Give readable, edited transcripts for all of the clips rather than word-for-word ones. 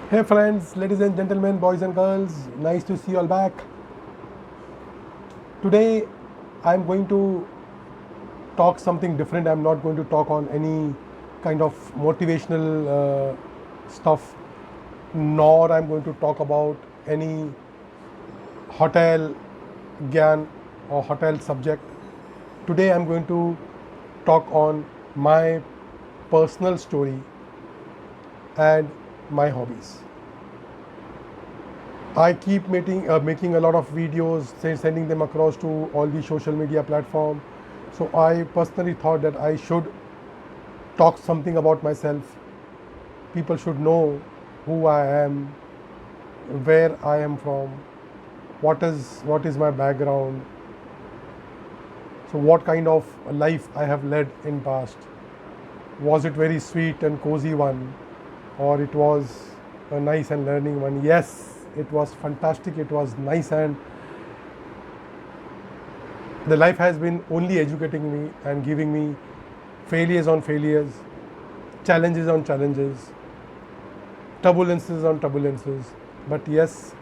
Hey friends, ladies and gentlemen, boys and girls, nice to see you all back. Today I'm going to talk something different. I'm not going to talk on any kind of motivational stuff, nor I'm going to talk about any hotel gyan or hotel subject. Today I'm going to talk on my personal story and my hobbies. I keep making a lot of videos, sending them across to all the social media platform. So I personally thought that I should talk something about myself. People should know who I am, where I am from, what is my background. So what kind of life I have led in past. Was it very sweet and cozy one, or it was a nice and learning one? Yes, it was fantastic. It was nice, and the life has been only educating me and giving me failures on failures, challenges on challenges, turbulences on turbulences. But yes,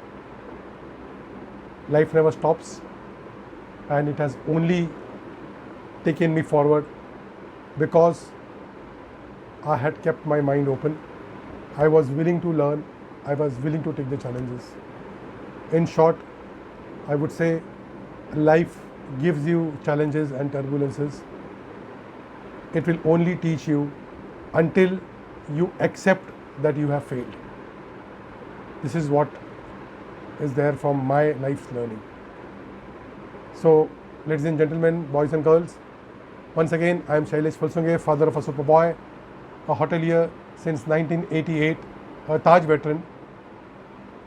life never stops, and it has only taken me forward because I had kept my mind open. I was willing to learn, I was willing to take the challenges. In short, I would say life gives you challenges and turbulences. It will only teach you until you accept that you have failed. This is what is there from my life's learning. So, ladies and gentlemen, boys and girls, once again, I am Shailesh Fulsunge, father of a superboy, a hotelier since 1988, a Taj veteran,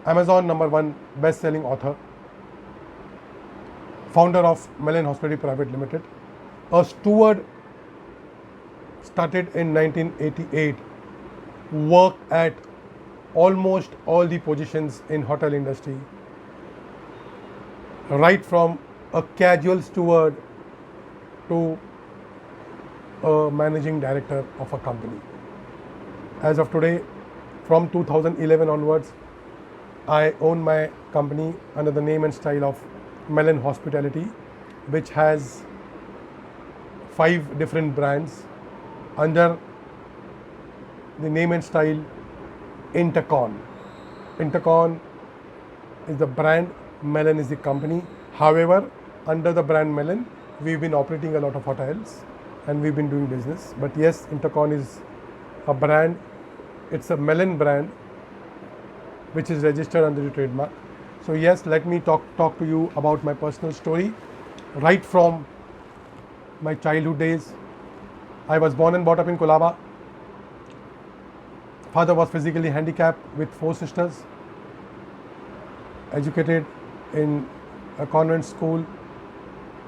Amazon #1 best-selling author, founder of Mellon Hospitality Private Limited, a steward, started in 1988, worked at almost all the positions in hotel industry, right from a casual steward to a managing director of a company. As of today, from 2011 onwards, I own my company under the name and style of Mellon Hospitality, which has 5 different brands under the name and style Intercon. Intercon is the brand, Mellon is the company. However, under the brand Mellon, we've been operating a lot of hotels and we've been doing business. But yes, Intercon is a brand, it's a Mellon brand which is registered under the trademark. So yes, let me talk to you about my personal story right from my childhood days. I was born and brought up in Colaba. Father was physically handicapped with 4 sisters, educated in a convent school.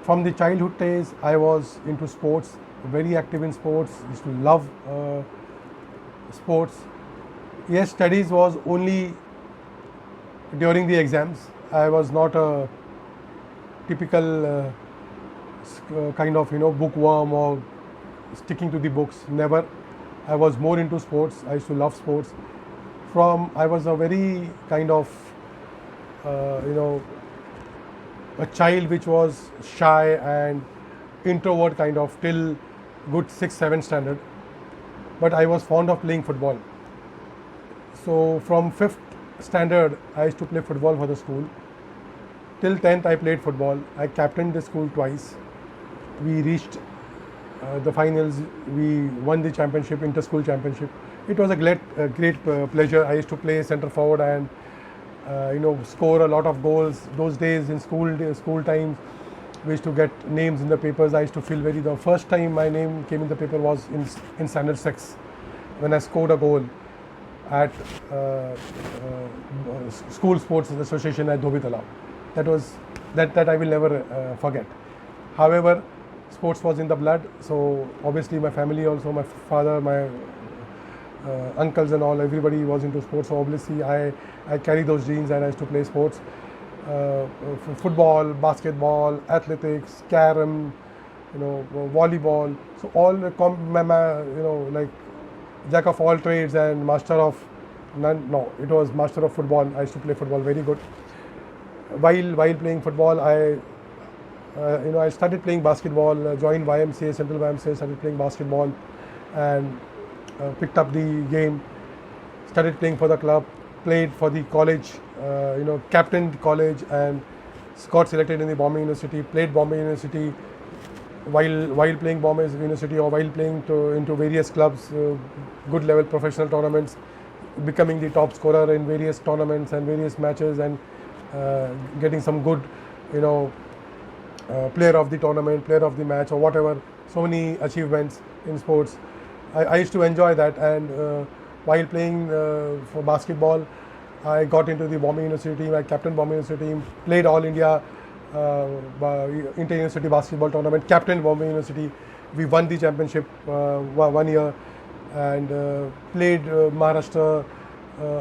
From the childhood days, I was into sports, very active in sports, used to love sports. Yes, studies was only during the exams. I was not a typical kind of bookworm or sticking to the books. Never. I was more into sports. I used to love sports. From I was a very kind of you know a child which was shy and introvert kind of till good 6th 7th standard. But I was fond of playing football. So from 5th standard, I used to play football for the school. Till 10th, I played football. I captained the school twice. We reached the finals. We won the championship, inter-school championship. It was a great pleasure. I used to play centre forward and score a lot of goals. Those days in school times, we used to get names in the papers. I used to feel very. The first time my name came in the paper was in standard 6 when I scored a goal at School Sports Association at Dhobi Talab. That I will never forget. However, sports was in the blood, so obviously my family also, my father, my uncles and all, everybody was into sports. So obviously I carry those genes and I used to play sports, football, basketball, athletics, carom, volleyball. So all like jack of all trades and master of None, no, it was Master of Football. I used to play football very good. While playing football, I started playing basketball. Joined YMCA, Central YMCA. Started playing basketball, and picked up the game. Started playing for the club. Played for the college. Captained college and got selected in the Bombay University. Played Bombay University while playing Bombay University, or while playing into various clubs, good level professional tournaments, becoming the top scorer in various tournaments and various matches, and getting some good, player of the tournament, player of the match, or whatever. So many achievements in sports. I used to enjoy that, and while playing for basketball, I got into the Bombay University team. I captained Bombay University team, played All India inter-university basketball tournament, captained Bombay University. We won the championship 1 year, and played Maharashtra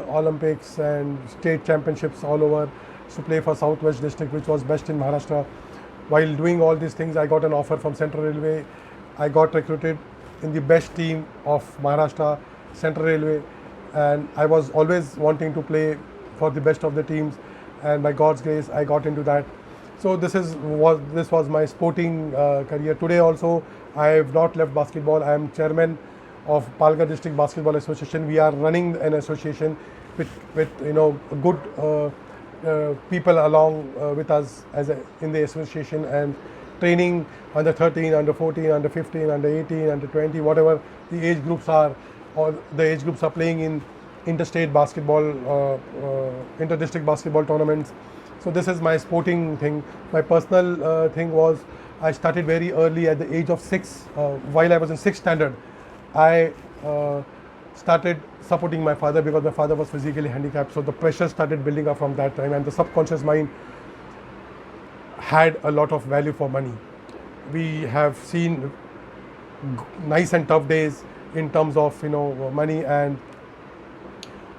Olympics and state championships all over. To play for Southwest District, which was best in Maharashtra. While doing all these things, I got an offer from Central Railway. I got recruited in the best team of Maharashtra, Central Railway, and I was always wanting to play for the best of the teams, and by God's grace, I got into that. So this was my sporting career. Today also, I have not left basketball. I am chairman of Palghar District Basketball Association. We are running an association with good people along with us in the association, and training under 13, under 14, under 15, under 18, under 20, whatever the age groups are, or the age groups are playing in interstate basketball, inter-district basketball tournaments. So this is my sporting thing. My personal thing was, I started very early at the age of 6. While I was in 6th standard, I started supporting my father, because my father was physically handicapped. So the pressure started building up from that time, and the subconscious mind had a lot of value for money. We have seen nice and tough days in terms of money, and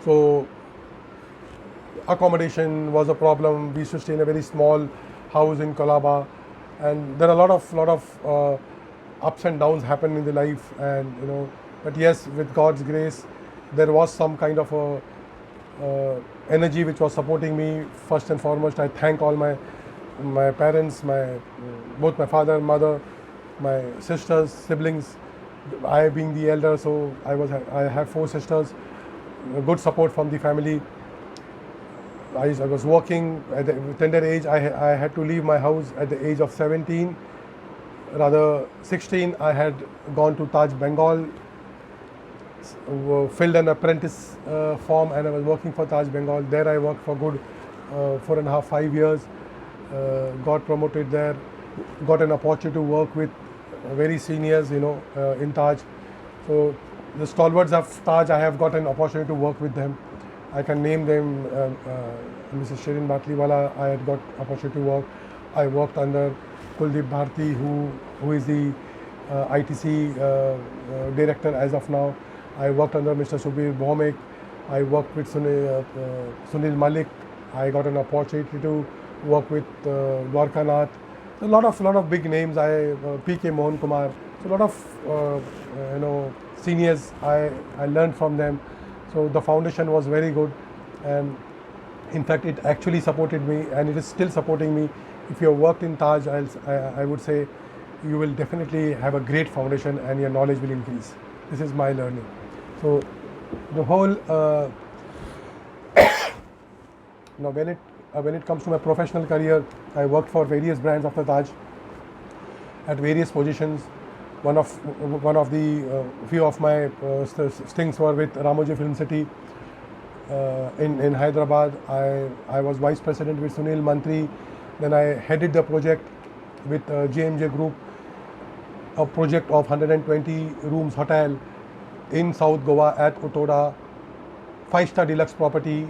so accommodation was a problem. We used to stay in a very small house in Colaba, and there are a lot of ups and downs happen in the life, and but yes, with God's grace, there was some kind of a energy which was supporting me. First and foremost, I thank all my parents, both my father and mother, my sisters, siblings. I being the elder, so I have 4 sisters. Good support from the family. I was working at a tender age. I had to leave my house at the age of 17. Rather 16, I had gone to Taj Bengal, filled an apprentice form, and I was working for Taj Bengal. There I worked for good 4.5, 5 years. Got promoted there. Got an opportunity to work with very seniors, in Taj. So the stalwarts of Taj, I have got an opportunity to work with them. I can name them. Mrs. Shirin Batliwala, I had got opportunity to work. I worked under Kuldeep Bharti, who is the ITC director as of now. I worked under Mr. Subir Bhomik. I worked with Sunil Malik. I got an opportunity to work with Dwarka Nath. A lot of big names. PK Mohan Kumar. So a lot of seniors. I learned from them. So the foundation was very good, and in fact it actually supported me, and it is still supporting me. If you have worked in Taj, I would say you will definitely have a great foundation, and your knowledge will increase. This is my learning. So the whole now when it comes to my professional career, I worked for various brands of the Taj at various positions. One of the few of my stints were with Ramoji Film City in Hyderabad. I was vice president with Sunil Mantri. Then I headed the project with JMJ Group, a project of 120 rooms hotel in South Goa at Utoda, 5-star deluxe property,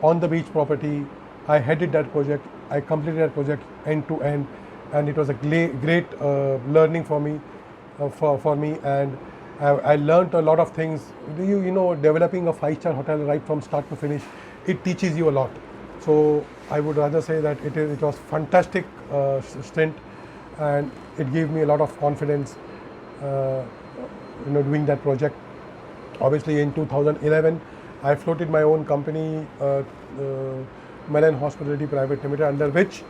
on the beach property. I headed that project. I completed that project end to end, and it was a great learning for me. And I learned a lot of things. Developing a 5-star hotel right from start to finish, it teaches you a lot. So I would rather say that it was fantastic stint, and it gave me a lot of confidence doing that project. Obviously in 2011 I floated my own company, Mellon Hospitality Private Limited, under which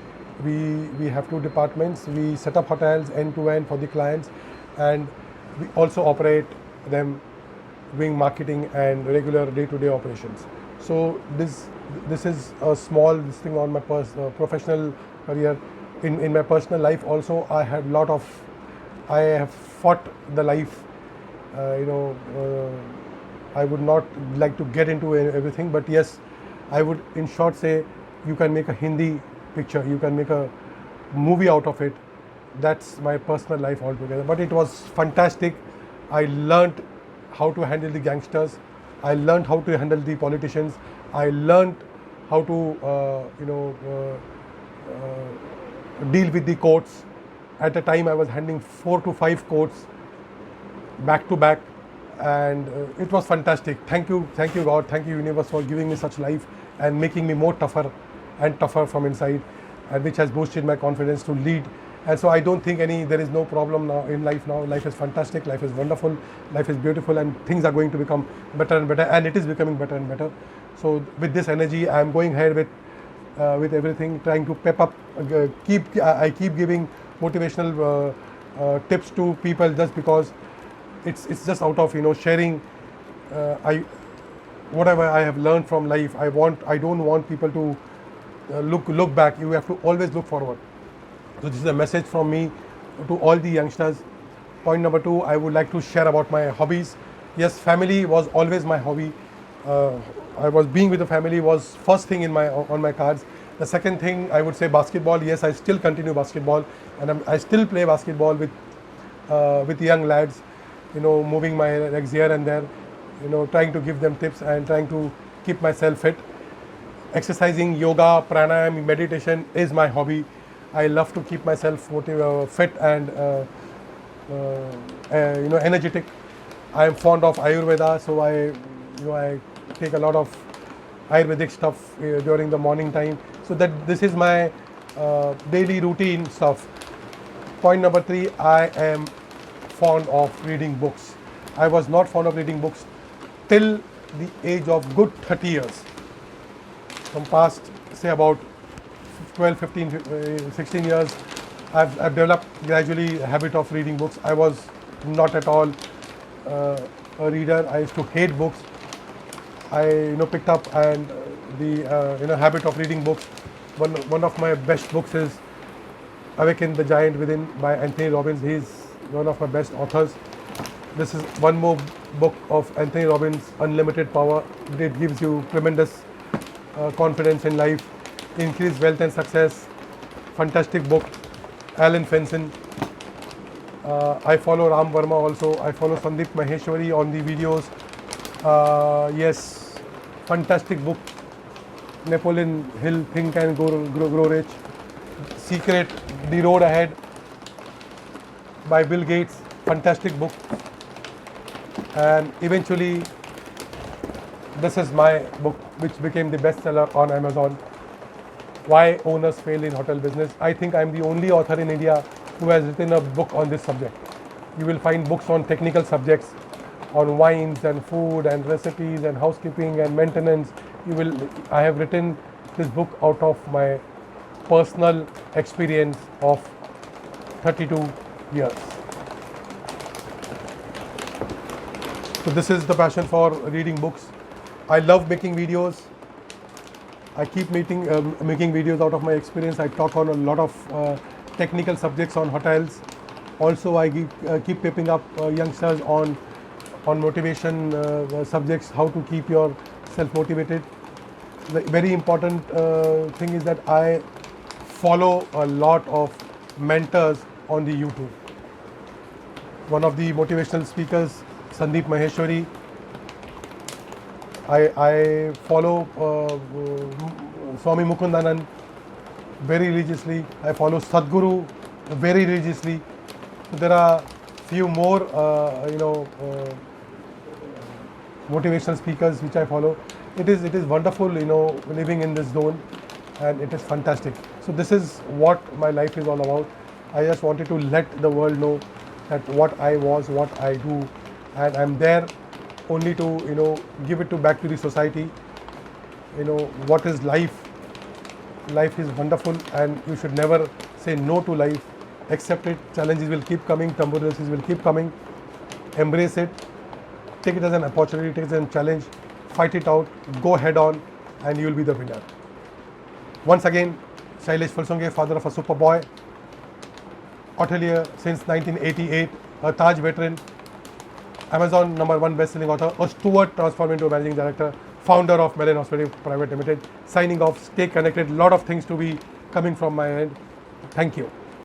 we have two departments. We set up hotels end to end for the clients, and we also operate them, doing marketing and regular day-to-day operations. So this is a small this thing on my professional career. In my personal life also, I have fought the life. I would not like to get into everything, but yes, I would in short say you can make a Hindi picture, you can make a movie out of it. That's my personal life altogether. But it was fantastic. I learned how to handle the gangsters. I learned how to handle the politicians. I learned how to deal with the courts. At the time, I was handling 4 to 5 courts back to back, and it was fantastic. Thank you God, thank you universe for giving me such life and making me more tougher and tougher from inside, and which has boosted my confidence to lead. And so I don't think there is no problem now in life now. Life is fantastic, life is wonderful, life is beautiful, and things are going to become better and better, and it is becoming better and better. So with this energy, I am going ahead with everything, trying to pep up, I keep giving motivational tips to people, just because it's just out of sharing whatever I have learned from life. I don't want people to look back. You have to always look forward. So this is a message from me to all the youngsters. Point number 2, I would like to share about my hobbies. Yes, family was always my hobby. I was being with the family was first thing on my cards. The second thing, I would say basketball. Yes, I still continue basketball, and I still play basketball with young lads. Moving my legs here and there. Trying to give them tips and trying to keep myself fit. Exercising, yoga, pranayam, meditation is my hobby. I love to keep myself fit and energetic. I am fond of Ayurveda, so I take a lot of Ayurvedic stuff during the morning time. So that this is my daily routine stuff. Point number 3, I am fond of reading books. I was not fond of reading books till the age of good 30 years. From past, say about 12, 15, 16 years, I've developed gradually a habit of reading books. I was not at all a reader. I used to hate books. I picked up and the habit of reading books. One of my best books is Awaken the Giant Within by Anthony Robbins. He's one of my best authors. This is one more book of Anthony Robbins, Unlimited Power. It gives you tremendous confidence in life, increase wealth and success. Fantastic book. Alan Fenson. I follow Ram Verma also. I follow Sandeep Maheshwari on the videos. Yes, fantastic book. Napoleon Hill, Think and Grow Rich. Secret, The Road Ahead by Bill Gates. Fantastic book. And eventually, this is my book, which became the bestseller on Amazon. Why Owners Fail in Hotel Business. I think I'm the only author in India who has written a book on this subject. You will find books on technical subjects, on wines and food and recipes and housekeeping and maintenance. I have written this book out of my personal experience of 32 years. So this is the passion for reading books. I love making videos. I keep making videos out of my experience. I talk on a lot of technical subjects on hotels. Also, I keep pepping up youngsters on motivation subjects, how to keep yourself motivated. The very important thing is that I follow a lot of mentors on the YouTube. One of the motivational speakers, Sandeep Maheshwari. I follow Swami Mukundanand very religiously. I follow Sadhguru very religiously. So there are few more motivational speakers which I follow. It is wonderful, living in this zone, and it is fantastic. So this is what my life is all about. I just wanted to let the world know that what I was, what I do, and I'm there only to give it to back to the society. What is life? Life is wonderful, and you should never say no to life. Accept it. Challenges will keep coming, turbulences will keep coming. Embrace it. Take it as an opportunity, take it as a challenge. Fight it out. Go head on, and you will be the winner. Once again, Shailesh Fulsunghe, father of a super boy, hotelier since 1988, a Taj veteran, Amazon #1 best-selling author, a steward transformed into a managing director, founder of Melaine Hospitality Private Limited. Signing off. Stay connected. Lot of things to be coming from my end. Thank you.